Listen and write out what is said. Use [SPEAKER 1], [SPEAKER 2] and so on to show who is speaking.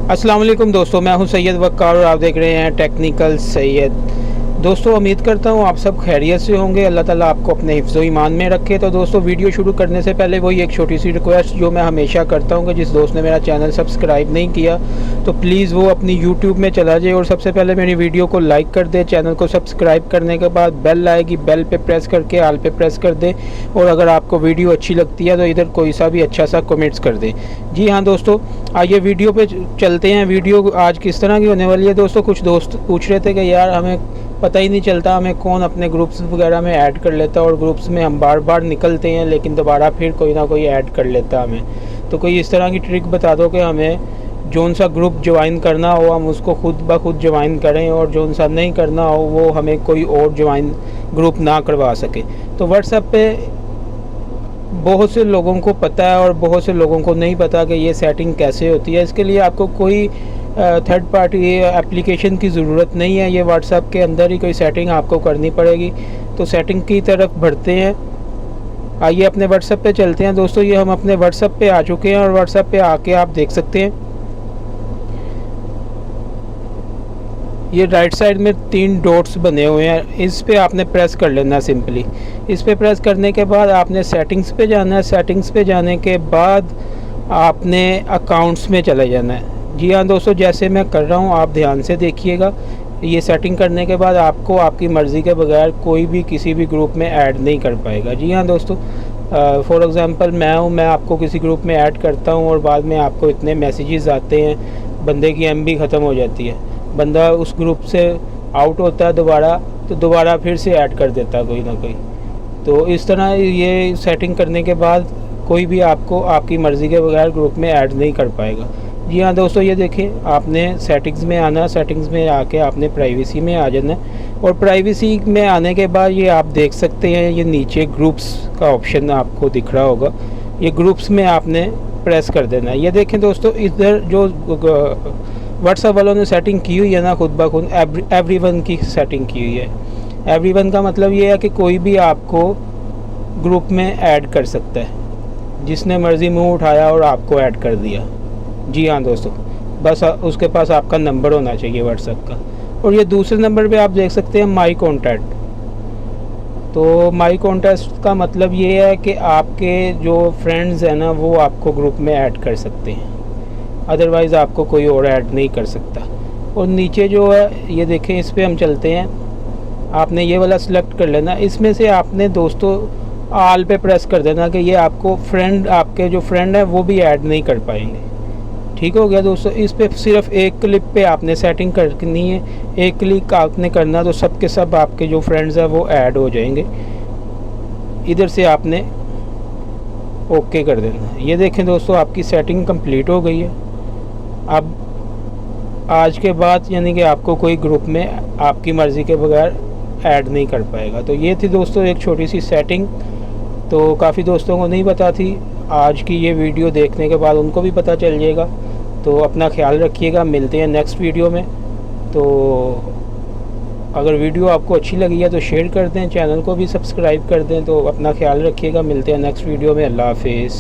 [SPEAKER 1] अस्सलाम वालेकुम दोस्तों, मैं हूं सैयद वक्कार और आप देख रहे हैं टेक्निकल सैयद। दोस्तों, उम्मीद करता हूं आप सब खैरियत से होंगे। अल्लाह ताला आपको अपने हिफ्ज़ व ईमान में रखे। तो दोस्तों, वीडियो शुरू करने से पहले वही एक छोटी सी रिक्वेस्ट जो मैं हमेशा करता हूं कि जिस दोस्त ने मेरा चैनल सब्सक्राइब नहीं किया तो प्लीज़ वो अपनी यूट्यूब में चला जाए और सबसे पहले मेरी वीडियो को लाइक कर दे। चैनल को सब्सक्राइब करने के बाद बेल आएगी, बेल पे प्रेस करके आल पे प्रेस कर दे। और अगर आपको वीडियो अच्छी लगती है तो इधर कोई सा भी अच्छा सा कमेंट्स कर दे। जी हाँ दोस्तों, आइए वीडियो पे चलते हैं। वीडियो आज किस तरह की होने वाली है दोस्तों, कुछ दोस्त पूछ रहे थे कि यार हमें पता ही नहीं चलता हमें कौन अपने ग्रुप्स वगैरह में ऐड कर लेता है और ग्रुप्स में हम बार बार निकलते हैं लेकिन दोबारा फिर कोई ना कोई ऐड कर लेता है हमें। तो कोई इस तरह की ट्रिक बता दो कि हमें जौन सा ग्रुप ज्वाइन करना हो हम उसको खुद ब खुद ज्वाइन करें और जौन सा नहीं करना हो वो हमें कोई और ज्वाइन ग्रुप ना करवा सके। तो व्हाट्सएप पे बहुत से लोगों को पता है और बहुत से लोगों को नहीं पता कि ये सेटिंग कैसे होती है। इसके लिए आपको कोई थर्ड पार्टी एप्लीकेशन की ज़रूरत नहीं है, ये व्हाट्सएप के अंदर ही कोई सेटिंग आपको करनी पड़ेगी। तो सेटिंग की तरफ बढ़ते हैं। आइए अपने व्हाट्सएप पे चलते हैं दोस्तों। ये हम अपने व्हाट्सएप पे आ चुके हैं और व्हाट्सएप पे आके आप देख सकते हैं ये राइट साइड में 3 डॉट्स बने हुए हैं, इस पे आपने प्रेस कर लेना सिंपली। इस पे प्रेस करने के बाद आपने सेटिंग्स पे जाना है। सेटिंग्स पे जाने के बाद आपने अकाउंट्स में चले जाना है। जी हाँ दोस्तों, जैसे मैं कर रहा हूँ आप ध्यान से देखिएगा। ये सेटिंग करने के बाद आपको आपकी मर्ज़ी के बगैर कोई भी किसी भी ग्रुप में ऐड नहीं कर पाएगा। जी हाँ दोस्तों, फॉर एग्ज़ाम्पल मैं आपको किसी ग्रुप में ऐड करता हूँ और बाद में आपको इतने मैसेजेस आते हैं, बंदे की MB ख़त्म हो जाती है, बंदा उस ग्रुप से आउट होता है दोबारा, तो दोबारा फिर से ऐड कर देता है कोई ना कोई। तो इस तरह ये सेटिंग करने के बाद कोई भी आपको आपकी मर्ज़ी के बगैर ग्रुप में ऐड नहीं कर पाएगा। जी हाँ दोस्तों, ये देखें आपने सेटिंग्स में आना, सेटिंग्स में आके आपने प्राइवेसी में आ जाना और प्राइवेसी में आने के बाद ये आप देख सकते हैं ये नीचे ग्रुप्स का ऑप्शन आपको दिख रहा होगा, ये ग्रुप्स में आपने प्रेस कर देना है। ये देखें दोस्तों, इधर जो व्हाट्सएप वालों ने सेटिंग की हुई है ना, खुद ब खुद एवरीवन की सेटिंग की हुई है। एवरीवन का मतलब ये है कि कोई भी आपको ग्रुप में ऐड कर सकता है, जिसने मर्ज़ी मुंह उठाया और आपको ऐड कर दिया। जी हाँ दोस्तों, बस उसके पास आपका नंबर होना चाहिए व्हाट्सएप का। और ये दूसरे नंबर पे आप देख सकते हैं माई कॉन्टैक्ट। तो माई कॉन्टैक्ट का मतलब ये है कि आपके जो फ्रेंड्स हैं ना वो आपको ग्रुप में ऐड कर सकते हैं, अदरवाइज़ आपको कोई और ऐड नहीं कर सकता। और नीचे जो है ये देखें, इस पर हम चलते हैं। आपने ये वाला सिलेक्ट कर लेना, इसमें से आपने दोस्तों आल पे प्रेस कर देना कि ये आपको फ्रेंड, आपके जो फ्रेंड हैं वो भी ऐड नहीं कर पाएंगे। ठीक हो गया दोस्तों। इस पे सिर्फ एक क्लिक पे आपने सेटिंग करनी है, एक क्लिक आपने करना तो सब के सब आपके जो फ्रेंड्स हैं वो ऐड हो जाएंगे। इधर से आपने ओके कर देना है। ये देखें दोस्तों, आपकी सेटिंग कंप्लीट हो गई है। अब आज के बाद यानी कि आपको कोई ग्रुप में आपकी मर्ज़ी के बगैर ऐड नहीं कर पाएगा। तो ये थी दोस्तों एक छोटी सी सेटिंग, तो काफ़ी दोस्तों को नहीं पता थी। आज की ये वीडियो देखने के बाद उनको भी पता चल जाएगा। तो अपना ख्याल रखिएगा, मिलते हैं नेक्स्ट वीडियो में। तो अगर वीडियो आपको अच्छी लगी है तो शेयर कर दें, चैनल को भी सब्सक्राइब कर दें। तो अपना ख्याल रखिएगा, मिलते हैं नेक्स्ट वीडियो में। अल्लाह हाफिज़।